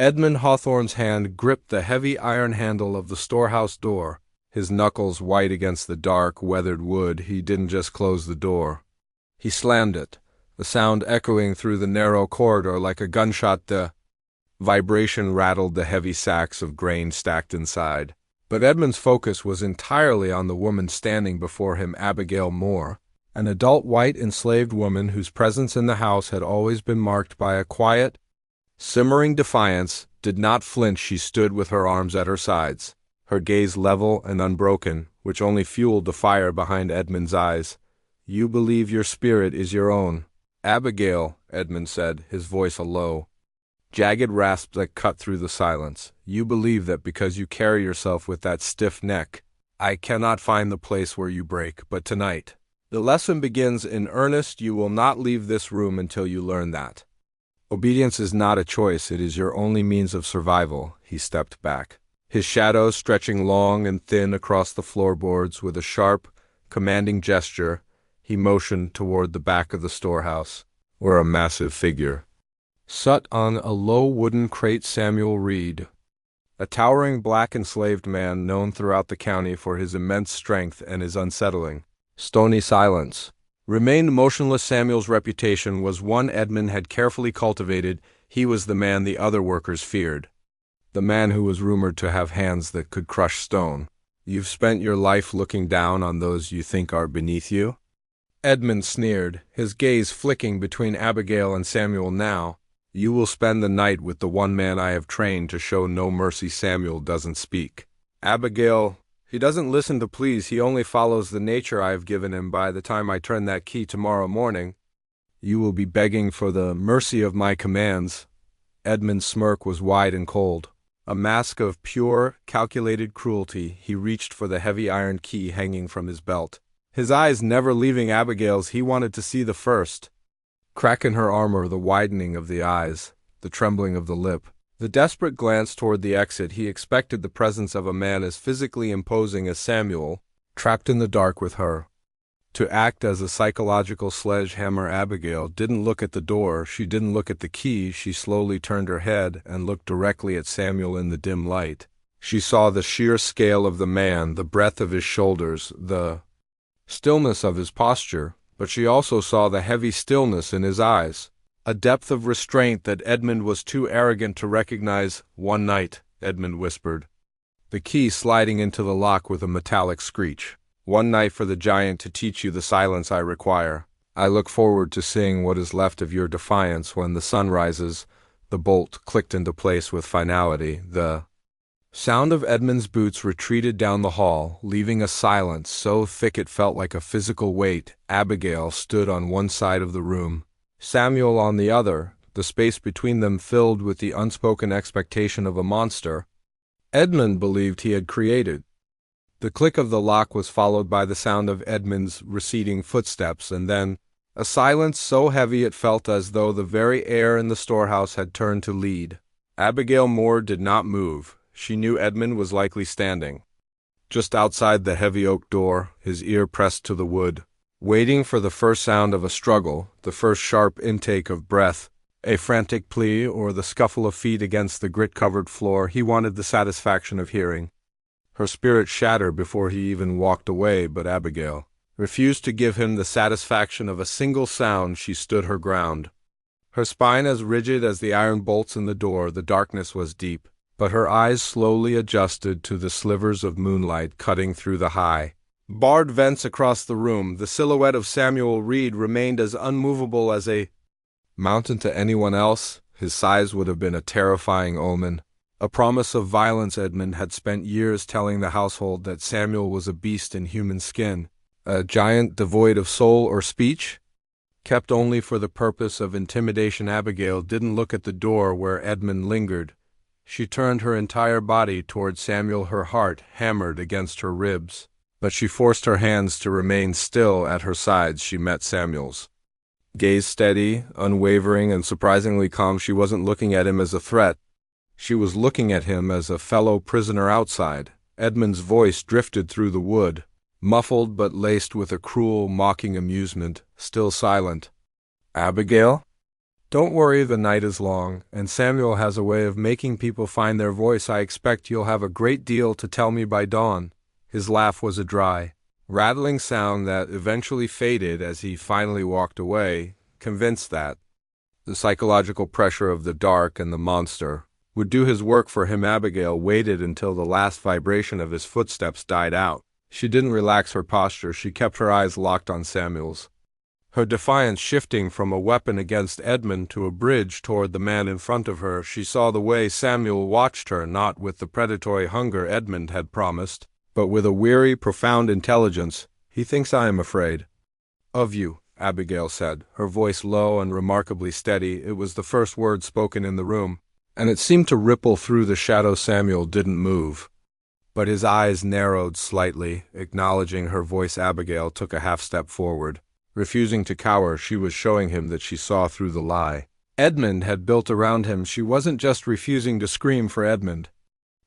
Edmund Hawthorne's hand gripped the heavy iron handle of the storehouse door, his knuckles white against the dark, weathered wood. He didn't just close the door. He slammed it, the sound echoing through the narrow corridor like a gunshot. The vibration rattled the heavy sacks of grain stacked inside. But Edmund's focus was entirely on the woman standing before him, Abigail Moore, an adult white enslaved woman whose presence in the house had always been marked by a quiet, simmering defiance. Did not flinch. She stood with her arms at her sides, her gaze level and unbroken, which only fueled the fire behind Edmund's eyes. "You believe your spirit is your own." "Abigail," Edmund said, his voice a low, jagged rasp that cut through the silence. "You believe that because you carry yourself with that stiff neck. I cannot find the place where you break, but tonight, the lesson begins in earnest. You will not leave this room until you learn that. Obedience is not a choice, it is your only means of survival." He stepped back, his shadow stretching long and thin across the floorboards. With a sharp, commanding gesture, he motioned toward the back of the storehouse, where a massive figure sat on a low wooden crate. Samuel Reed, a towering black enslaved man known throughout the county for his immense strength and his unsettling, stony silence, remained motionless. Samuel's reputation was one Edmund had carefully cultivated. He was the man the other workers feared, the man who was rumored to have hands that could crush stone. "You've spent your life looking down on those you think are beneath you?" Edmund sneered, his gaze flicking between Abigail and Samuel now. "You will spend the night with the one man I have trained to show no mercy." Samuel doesn't speak. "Abigail, he doesn't listen to pleas. He only follows the nature I have given him. By the time I turn that key tomorrow morning, you will be begging for the mercy of my commands." Edmund's smirk was wide and cold, a mask of pure, calculated cruelty. He reached for the heavy iron key hanging from his belt, his eyes never leaving Abigail's. He wanted to see the first crack in her armor, the widening of the eyes, the trembling of the lip, the desperate glance toward the exit. He expected the presence of a man as physically imposing as Samuel, trapped in the dark with her, to act as a psychological sledgehammer. Abigail didn't look at the door, she didn't look at the key. She slowly turned her head and looked directly at Samuel. In the dim light, she saw the sheer scale of the man, the breadth of his shoulders, the stillness of his posture, but she also saw the heavy stillness in his eyes, a depth of restraint that Edmund was too arrogant to recognize. "One night," Edmund whispered, the key sliding into the lock with a metallic screech. "One night for the giant to teach you the silence I require. I look forward to seeing what is left of your defiance when the sun rises." The bolt clicked into place with finality. The sound of Edmund's boots retreated down the hall, leaving a silence so thick it felt like a physical weight. Abigail stood on one side of the room, Samuel on the other, the space between them filled with the unspoken expectation of a monster Edmund believed he had created. The click of the lock was followed by the sound of Edmund's receding footsteps, and then a silence so heavy it felt as though the very air in the storehouse had turned to lead. Abigail Moore did not move. She knew Edmund was likely standing just outside the heavy oak door, his ear pressed to the wood, waiting for the first sound of a struggle, the first sharp intake of breath, a frantic plea, or the scuffle of feet against the grit-covered floor. He wanted the satisfaction of hearing her spirit shatter before he even walked away, but Abigail refused to give him the satisfaction of a single sound. She stood her ground, her spine as rigid as the iron bolts in the door. The darkness was deep, but her eyes slowly adjusted to the slivers of moonlight cutting through the high, barred vents across the room. The silhouette of Samuel Reed remained as unmovable as a mountain to anyone else. His size would have been a terrifying omen, a promise of violence. Edmund had spent years telling the household that Samuel was a beast in human skin, a giant devoid of soul or speech, kept only for the purpose of intimidation. Abigail didn't look at the door where Edmund lingered. She turned her entire body toward Samuel, her heart hammered against her ribs, but she forced her hands to remain still at her sides. She met Samuel's gaze, steady, unwavering, and surprisingly calm. She wasn't looking at him as a threat. She was looking at him as a fellow prisoner outside. Edmund's voice drifted through the wood, muffled but laced with a cruel, mocking amusement. "Still silent, Abigail?" Don't worry, the night is long, and Samuel has a way of making people find their voice. I expect you'll have a great deal to tell me by dawn." His laugh was a dry, rattling sound that eventually faded as he finally walked away, convinced that the psychological pressure of the dark and the monster would do his work for him. Abigail waited until the last vibration of his footsteps died out. She didn't relax her posture. She kept her eyes locked on Samuel's, her defiance shifting from a weapon against Edmund to a bridge toward the man in front of her. She saw the way Samuel watched her, not with the predatory hunger Edmund had promised, but with a weary, profound intelligence. "He thinks I am afraid of you," Abigail said, her voice low and remarkably steady. It was the first word spoken in the room, and it seemed to ripple through the shadow. Samuel didn't move, but his eyes narrowed slightly. Acknowledging her voice, Abigail took a half-step forward. Refusing to cower, she was showing him that she saw through the lie Edmund had built around him. She wasn't just refusing to scream for Edmund.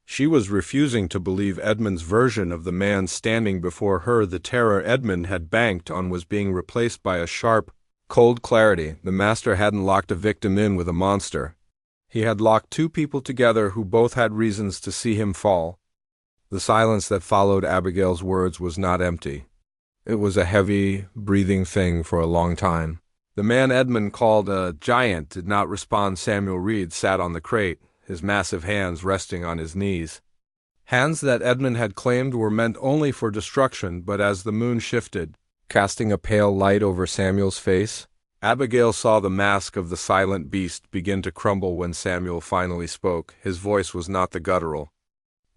She was refusing to believe Edmund's version of the man standing before her. The terror Edmund had banked on was being replaced by a sharp, cold clarity. The master hadn't locked a victim in with a monster. He had locked two people together who both had reasons to see him fall. The silence that followed Abigail's words was not empty. It was a heavy, breathing thing for a long time. The man Edmund called a giant did not respond. Samuel Reed sat on the crate, his massive hands resting on his knees. Hands that Edmund had claimed were meant only for destruction, but as the moon shifted, casting a pale light over Samuel's face, Abigail saw the mask of the silent beast begin to crumble. When Samuel finally spoke, his voice was not the guttural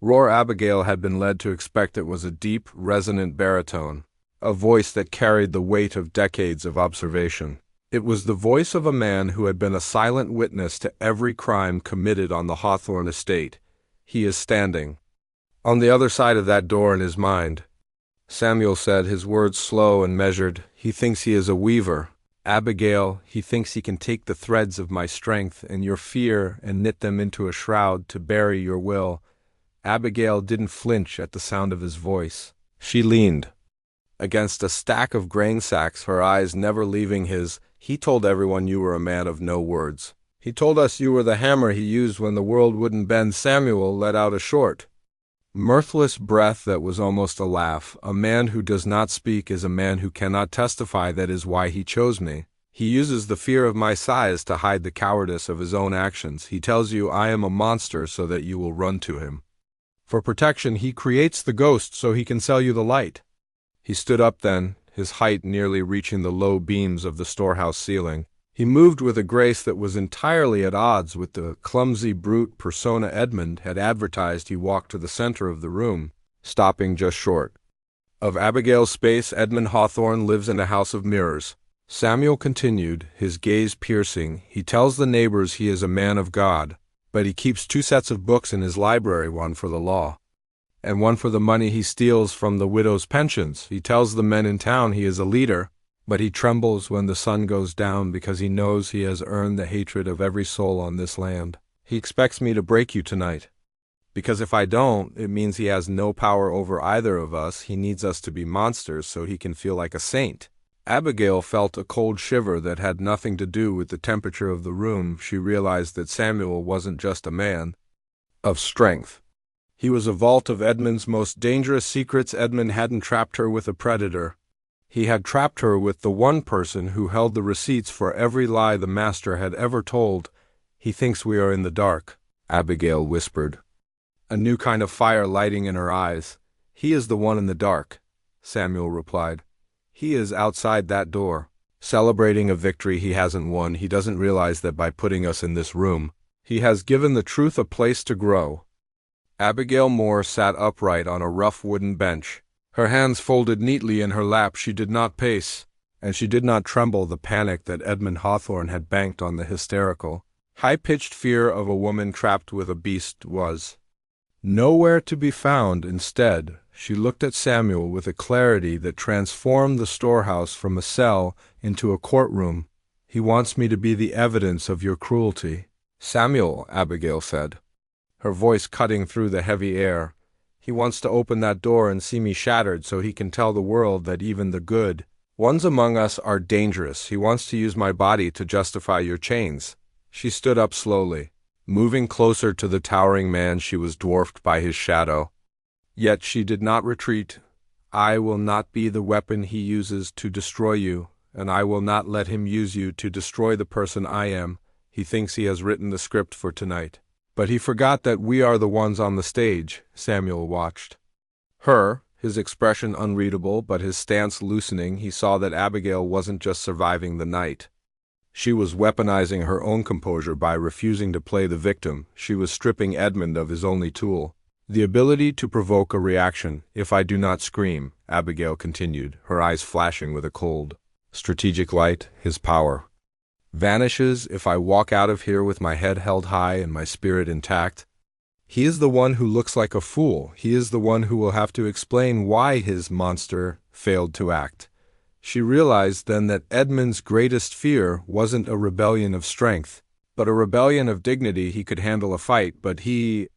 roar Abigail had been led to expect. It was a deep, resonant baritone, a voice that carried the weight of decades of observation. It was the voice of a man who had been a silent witness to every crime committed on the Hawthorne estate. "He is standing on the other side of that door in his mind," Samuel said, his words slow and measured. "He thinks he is a weaver. Abigail, he thinks he can take the threads of my strength and your fear and knit them into a shroud to bury your will." Abigail didn't flinch at the sound of his voice. She leaned against a stack of grain sacks, her eyes never leaving his. "He told everyone you were a man of no words. He told us you were the hammer he used when the world wouldn't bend." Samuel let out a short, mirthless breath that was almost a laugh. "A man who does not speak is a man who cannot testify. That is why he chose me. He uses the fear of my size to hide the cowardice of his own actions. He tells you I am a monster so that you will run to him. For protection, he creates the ghost so he can sell you the light." He stood up then, his height nearly reaching the low beams of the storehouse ceiling. He moved with a grace that was entirely at odds with the clumsy brute persona Edmund had advertised. He walked to the center of the room, stopping just short of Abigail's space. "Edmund Hawthorne lives in a house of mirrors," Samuel continued, his gaze piercing. "He tells the neighbors he is a man of God, but he keeps two sets of books in his library, one for the law and one for the money he steals from the widows' pensions. He tells the men in town he is a leader, but he trembles when the sun goes down because he knows he has earned the hatred of every soul on this land. He expects me to break you tonight, because if I don't, it means he has no power over either of us. He needs us to be monsters so he can feel like a saint." Abigail felt a cold shiver that had nothing to do with the temperature of the room. She realized that Samuel wasn't just a man of strength. He was a vault of Edmund's most dangerous secrets. Edmund hadn't trapped her with a predator. He had trapped her with the one person who held the receipts for every lie the master had ever told. "He thinks we are in the dark," Abigail whispered, a new kind of fire lighting in her eyes. "He is the one in the dark," Samuel replied. "He is outside that door, celebrating a victory he hasn't won. He doesn't realize that by putting us in this room, he has given the truth a place to grow." Abigail Moore sat upright on a rough wooden bench, her hands folded neatly in her lap. She did not pace, and she did not tremble. The panic that Edmund Hawthorne had banked on the hysterical, high-pitched fear of a woman trapped with a beast was nowhere to be found. Instead, she looked at Samuel with a clarity that transformed the storehouse from a cell into a courtroom. "He wants me to be the evidence of your cruelty." "Samuel," Abigail said, her voice cutting through the heavy air, "he wants to open that door and see me shattered so he can tell the world that even the good Ones among us are dangerous. He wants to use my body to justify your chains. She stood up slowly. Moving closer to the towering man, she was dwarfed by his shadow. Yet she did not retreat. I will not be the weapon he uses to destroy you, and I will not let him use you to destroy the person I am. He thinks he has written the script for tonight. But he forgot that we are the ones on the stage. Samuel watched her, his expression unreadable but his stance loosening. He saw that Abigail wasn't just surviving the night. She was weaponizing her own composure by refusing to play the victim. She was stripping Edmund of his only tool, the ability to provoke a reaction. If I do not scream, Abigail continued, her eyes flashing with a cold, strategic light, his power vanishes if I walk out of here with my head held high and my spirit intact. He is the one who looks like a fool. He is the one who will have to explain why his monster failed to act. She realized then that Edmund's greatest fear wasn't a rebellion of strength, but a rebellion of dignity. He could handle a fight, but he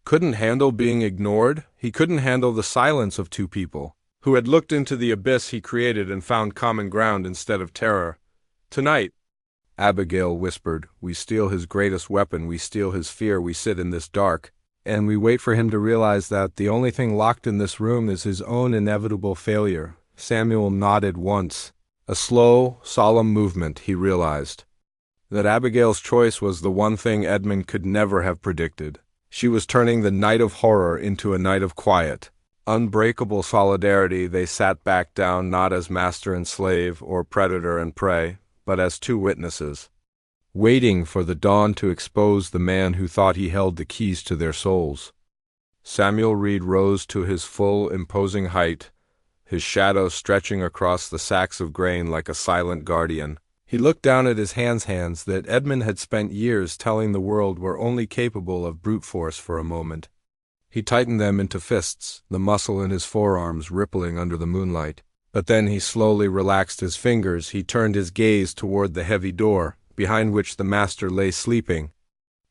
couldn't handle being ignored. He couldn't handle the silence of two people who had looked into the abyss he created and found common ground instead of terror. Tonight, Abigail whispered, we steal his greatest weapon, we steal his fear, we sit in this dark, and we wait for him to realize that the only thing locked in this room is his own inevitable failure. Samuel nodded once. A slow, solemn movement, he realized. That Abigail's choice was the one thing Edmund could never have predicted. She was turning the night of horror into a night of quiet. Unbreakable solidarity. They sat back down not as master and slave or predator and prey, but as two witnesses, waiting for the dawn to expose the man who thought he held the keys to their souls. Samuel Reed rose to his full, imposing height, his shadow stretching across the sacks of grain like a silent guardian. He looked down at his hands that Edmund had spent years telling the world were only capable of brute force for a moment. He tightened them into fists, the muscle in his forearms rippling under the moonlight. But then he slowly relaxed his fingers. He turned his gaze toward the heavy door, behind which the master lay sleeping,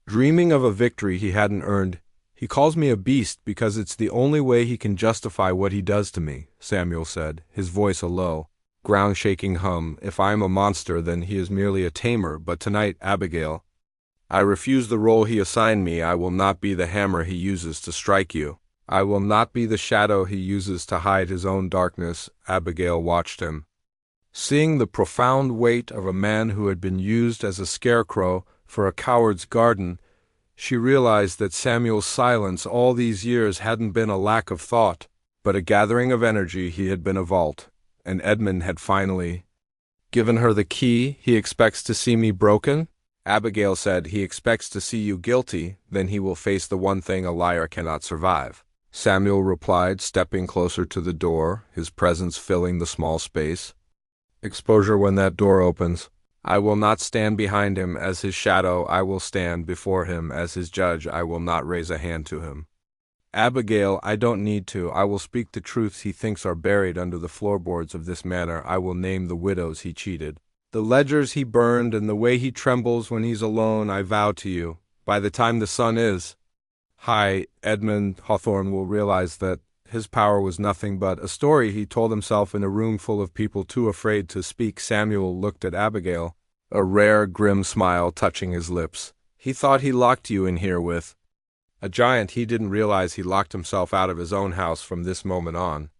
dreaming of a victory he hadn't earned. He calls me a beast because it's the only way he can justify what he does to me, Samuel said, his voice a low, ground-shaking hum. If I am a monster, then he is merely a tamer. But tonight, Abigail, I refuse the role he assigned me. I will not be the hammer he uses to strike you. I will not be the shadow he uses to hide his own darkness. Abigail watched him, seeing the profound weight of a man who had been used as a scarecrow for a coward's garden. She realized that Samuel's silence all these years hadn't been a lack of thought, but a gathering of energy. He had been a vault, and Edmund had finally given her the key. He expects to see me broken? Abigail said, he expects to see you guilty, then he will face the one thing a liar cannot survive. Samuel replied, stepping closer to the door, his presence filling the small space. Exposure when that door opens. I will not stand behind him as his shadow. I will stand before him as his judge. I will not raise a hand to him. Abigail, I don't need to. I will speak the truths he thinks are buried under the floorboards of this manor. I will name the widows he cheated, the ledgers he burned, and the way he trembles when he's alone. I vow to you, by the time the sun is high, Edmund Hawthorne will realize that his power was nothing but a story he told himself in a room full of people too afraid to speak. Samuel looked at Abigail, a rare, grim smile touching his lips. He thought he locked you in here with a giant. He didn't realize he locked himself out of his own house from this moment on.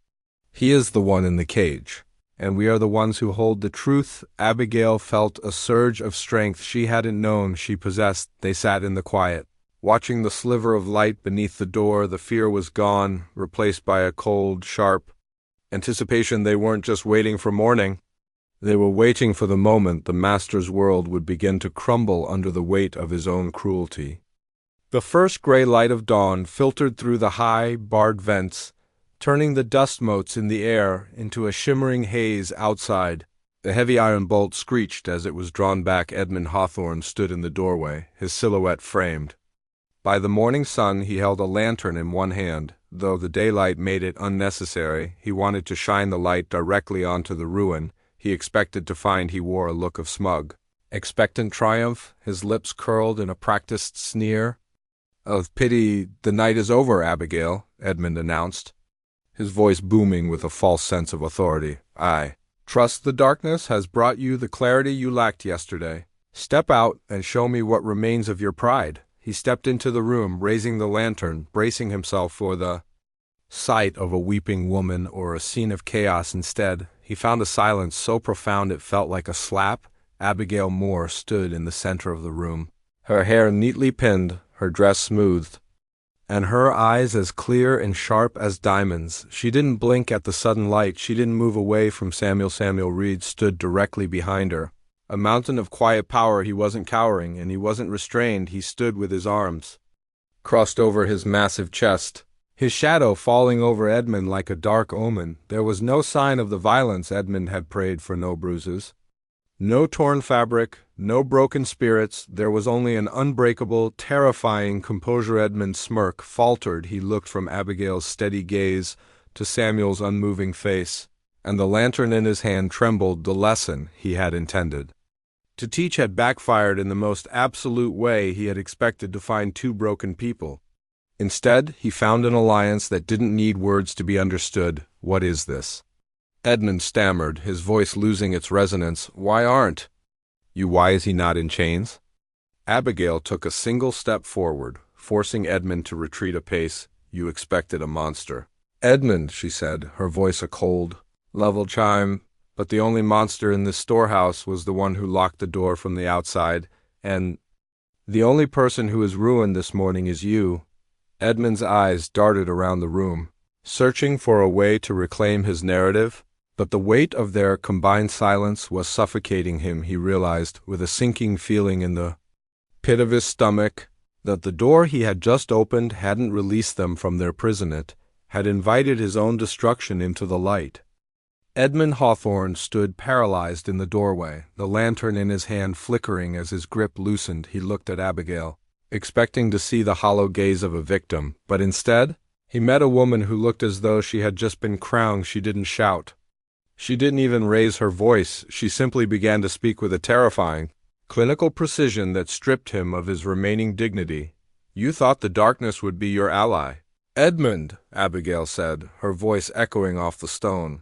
He is the one in the cage, and we are the ones who hold the truth. Abigail felt a surge of strength she hadn't known she possessed. They sat in the quiet, watching the sliver of light beneath the door. The fear was gone, replaced by a cold, sharp anticipation. They weren't just waiting for morning. They were waiting for the moment the master's world would begin to crumble under the weight of his own cruelty. The first gray light of dawn filtered through the high, barred vents, turning the dust motes in the air into a shimmering haze outside. The heavy iron bolt screeched as it was drawn back. Edmund Hawthorne stood in the doorway, his silhouette framed by the morning sun. He held a lantern in one hand. Though the daylight made it unnecessary, he wanted to shine the light directly onto the ruin. He expected to find he wore a look of smug, expectant triumph, his lips curled in a practiced sneer. Of pity. The night is over, Abigail, Edmund announced, his voice booming with a false sense of authority. Aye, Trust the darkness has brought you the clarity you lacked yesterday. Step out and show me what remains of your pride. He stepped into the room, raising the lantern, bracing himself for the sight of a weeping woman or a scene of chaos. Instead, he found a silence so profound it felt like a slap. Abigail Moore stood in the center of the room, her hair neatly pinned, her dress smoothed, and her eyes as clear and sharp as diamonds. She didn't blink at the sudden light. She didn't move away from Samuel. Samuel Reed stood directly behind her. A mountain of quiet power. He wasn't cowering, and he wasn't restrained. He stood with his arms crossed over his massive chest, his shadow falling over Edmund like a dark omen. There was no sign of the violence Edmund had prayed for, no bruises, no torn fabric, no broken spirits. There was only an unbreakable, terrifying composure. Edmund's smirk faltered. He looked from Abigail's steady gaze to Samuel's unmoving face, and the lantern in his hand trembled. The lesson he had intended to teach had backfired in the most absolute way. He had expected to find two broken people. Instead, he found an alliance that didn't need words to be understood. What is this? Edmund stammered, his voice losing its resonance. Why aren't you? Why is he not in chains? Abigail took a single step forward, forcing Edmund to retreat a pace. You expected a monster. Edmund, she said, her voice a cold, level chime. But the only monster in this storehouse was the one who locked the door from the outside, and the only person who is ruined this morning is you. Edmund's eyes darted around the room, searching for a way to reclaim his narrative, but the weight of their combined silence was suffocating him. He realized, with a sinking feeling in the pit of his stomach, that the door he had just opened hadn't released them from their prison. It had invited his own destruction into the light. Edmund Hawthorne stood paralyzed in the doorway, the lantern in his hand flickering as his grip loosened. He looked at Abigail, expecting to see the hollow gaze of a victim, but instead, he met a woman who looked as though she had just been crowned. She didn't shout. She didn't even raise her voice. She simply began to speak with a terrifying, clinical precision that stripped him of his remaining dignity. You thought the darkness would be your ally. Edmund, Abigail said, her voice echoing off the stone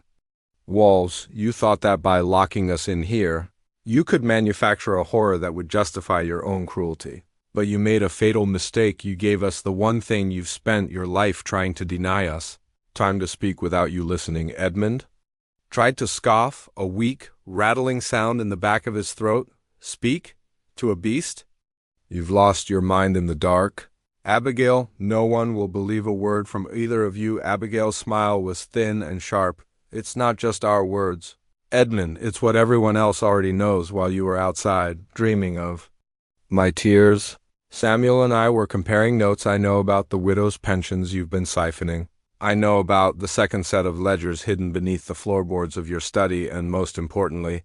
walls, you thought that by locking us in here, you could manufacture a horror that would justify your own cruelty. But you made a fatal mistake. You gave us the one thing you've spent your life trying to deny us. Time to speak without you listening. Edmund tried to scoff, a weak, rattling sound in the back of his throat. Speak? To a beast? You've lost your mind in the dark. Abigail, no one will believe a word from either of you. Abigail's smile was thin and sharp. It's not just our words, Edmund, it's what everyone else already knows while you were outside, dreaming of my tears. Samuel and I were comparing notes. I know about the widow's pensions you've been siphoning. I know about the second set of ledgers hidden beneath the floorboards of your study, and most importantly,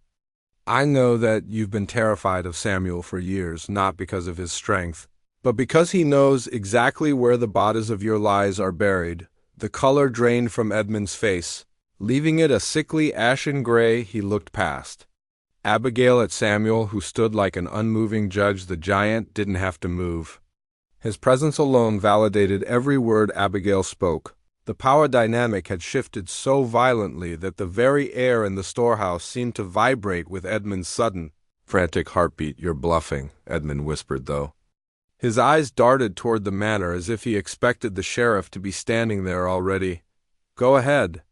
I know that you've been terrified of Samuel for years, not because of his strength, but because he knows exactly where the bodies of your lies are buried. The color drained from Edmund's face, leaving it a sickly ashen gray. He looked past Abigail at Samuel, who stood like an unmoving judge. The giant didn't have to move. His presence alone validated every word Abigail spoke. The power dynamic had shifted so violently that the very air in the storehouse seemed to vibrate with Edmund's sudden, frantic heartbeat. You're bluffing, Edmund whispered, though. His eyes darted toward the manor as if he expected the sheriff to be standing there already. Go ahead.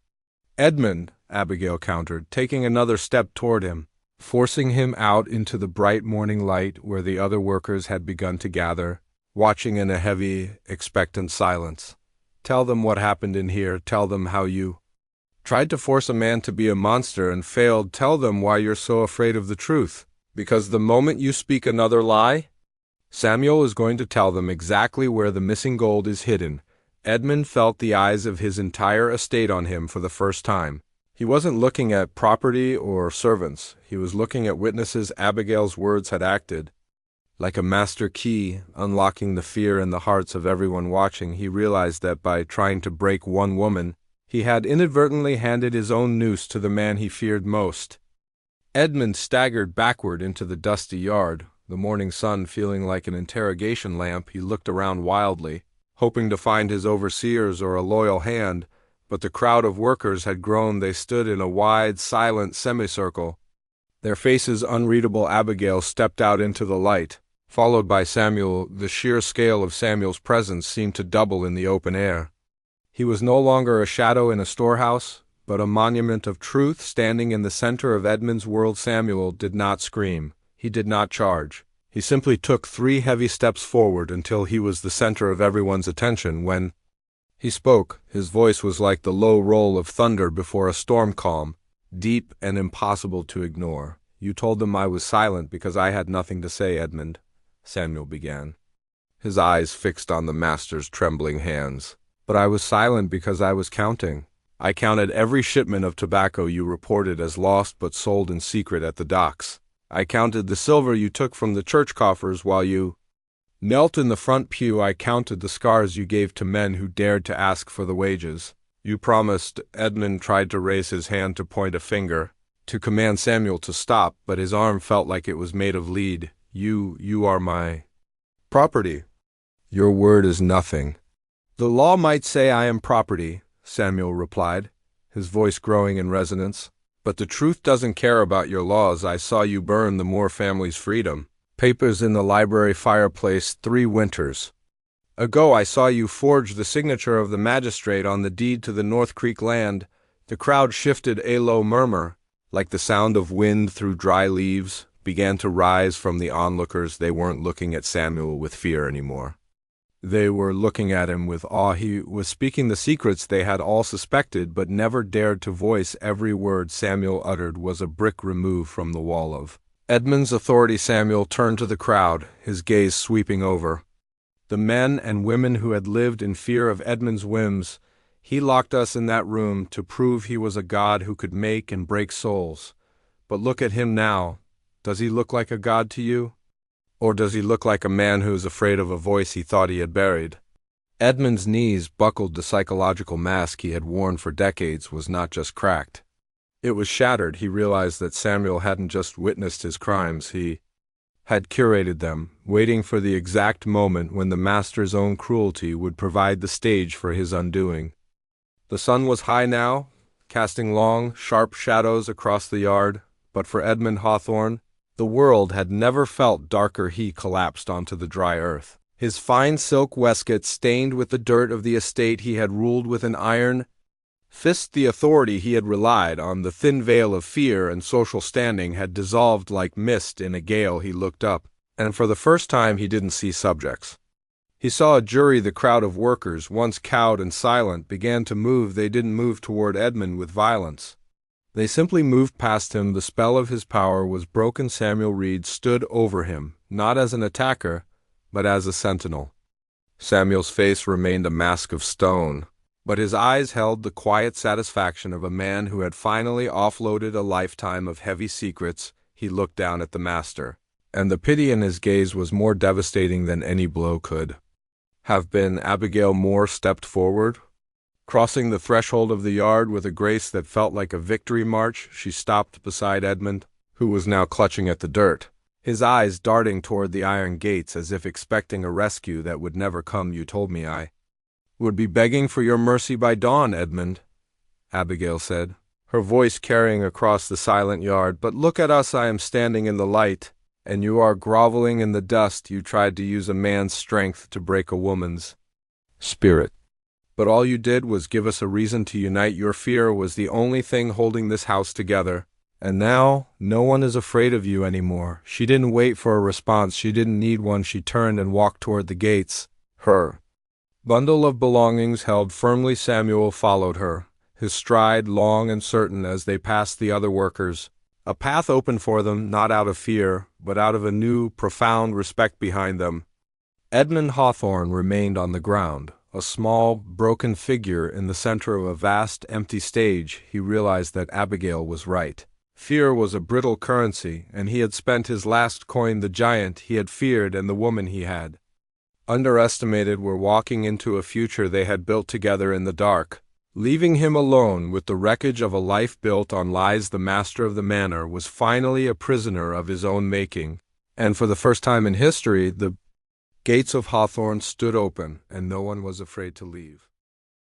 Edmund, Abigail countered, taking another step toward him, forcing him out into the bright morning light where the other workers had begun to gather, watching in a heavy, expectant silence. Tell them what happened in here. Tell them how you tried to force a man to be a monster and failed. Tell them why you're so afraid of the truth. Because the moment you speak another lie, Samuel is going to tell them exactly where the missing gold is hidden. Edmund felt the eyes of his entire estate on him for the first time. He wasn't looking at property or servants. He was looking at witnesses. Abigail's words had acted like a master key, unlocking the fear in the hearts of everyone watching. He realized that by trying to break one woman, he had inadvertently handed his own noose to the man he feared most. Edmund staggered backward into the dusty yard, the morning sun feeling like an interrogation lamp. He looked around wildly, hoping to find his overseers or a loyal hand, but the crowd of workers had grown. They stood in a wide, silent semicircle, their faces unreadable. Abigail stepped out into the light, followed by Samuel. The sheer scale of Samuel's presence seemed to double in the open air. He was no longer a shadow in a storehouse, but a monument of truth standing in the center of Edmund's world. Samuel did not scream. He did not charge. He simply took 3 heavy steps forward until he was the center of everyone's attention. When he spoke, his voice was like the low roll of thunder before a storm calm, deep and impossible to ignore. "You told them I was silent because I had nothing to say, Edmund," Samuel began, his eyes fixed on the master's trembling hands. "But I was silent because I was counting. I counted every shipment of tobacco you reported as lost but sold in secret at the docks. I counted the silver you took from the church coffers while you knelt in the front pew. I counted the scars you gave to men who dared to ask for the wages. You promised—" Edmund tried to raise his hand to point a finger, to command Samuel to stop, but his arm felt like it was made of lead. You are my property. Your word is nothing." "The law might say I am property," Samuel replied, his voice growing in resonance. "But the truth doesn't care about your laws. I saw you burn the Moore family's freedom papers in the library fireplace 3 winters ago. I saw you forge the signature of the magistrate on the deed to the North Creek land." The crowd shifted. A low murmur, like the sound of wind through dry leaves, began to rise from the onlookers. They weren't looking at Samuel with fear anymore. They were looking at him with awe. He was speaking the secrets they had all suspected but never dared to voice. Every word Samuel uttered was a brick removed from the wall of Edmund's authority. Samuel turned to the crowd, his gaze sweeping over the men and women who had lived in fear of Edmund's whims. "He locked us in that room to prove he was a god who could make and break souls. But look at him now. Does he look like a god to you? Or does he look like a man who is afraid of a voice he thought he had buried?" Edmund's knees buckled. The psychological mask he had worn for decades was not just cracked. It was shattered. He realized that Samuel hadn't just witnessed his crimes, he had curated them, waiting for the exact moment when the master's own cruelty would provide the stage for his undoing. The sun was high now, casting long, sharp shadows across the yard, but for Edmund Hawthorne, the world had never felt darker. He collapsed onto the dry earth, his fine silk waistcoat stained with the dirt of the estate he had ruled with an iron fist. The authority he had relied on, the thin veil of fear and social standing, had dissolved like mist in a gale. He looked up, and for the first time he didn't see subjects. He saw a jury. The crowd of workers, once cowed and silent, began to move. They didn't move toward Edmund with violence. They simply moved past him. The spell of his power was broken. Samuel Reed stood over him, not as an attacker, but as a sentinel. Samuel's face remained a mask of stone, but his eyes held the quiet satisfaction of a man who had finally offloaded a lifetime of heavy secrets. He looked down at the master, and the pity in his gaze was more devastating than any blow could have been. Abigail Moore stepped forward, crossing the threshold of the yard with a grace that felt like a victory march. She stopped beside Edmund, who was now clutching at the dirt, his eyes darting toward the iron gates as if expecting a rescue that would never come. "You told me I would be begging for your mercy by dawn, Edmund," Abigail said, her voice carrying across the silent yard. "But look at us. I am standing in the light, and you are groveling in the dust. You tried to use a man's strength to break a woman's spirit. But all you did was give us a reason to unite. Your fear was the only thing holding this house together. And now, no one is afraid of you anymore." She didn't wait for a response. She didn't need one. She turned and walked toward the gates, her bundle of belongings held firmly. Samuel followed her, his stride long and certain. As they passed the other workers, a path opened for them, not out of fear, but out of a new, profound respect behind them. Edmund Hawthorne remained on the ground, a small, broken figure in the center of a vast, empty stage. He realized that Abigail was right. Fear was a brittle currency, and he had spent his last coin. The giant he had feared and the woman he had underestimated were walking into a future they had built together in the dark, leaving him alone with the wreckage of a life built on lies. The master of the manor was finally a prisoner of his own making, and for the first time in history, the gates of Hawthorne stood open, and no one was afraid to leave.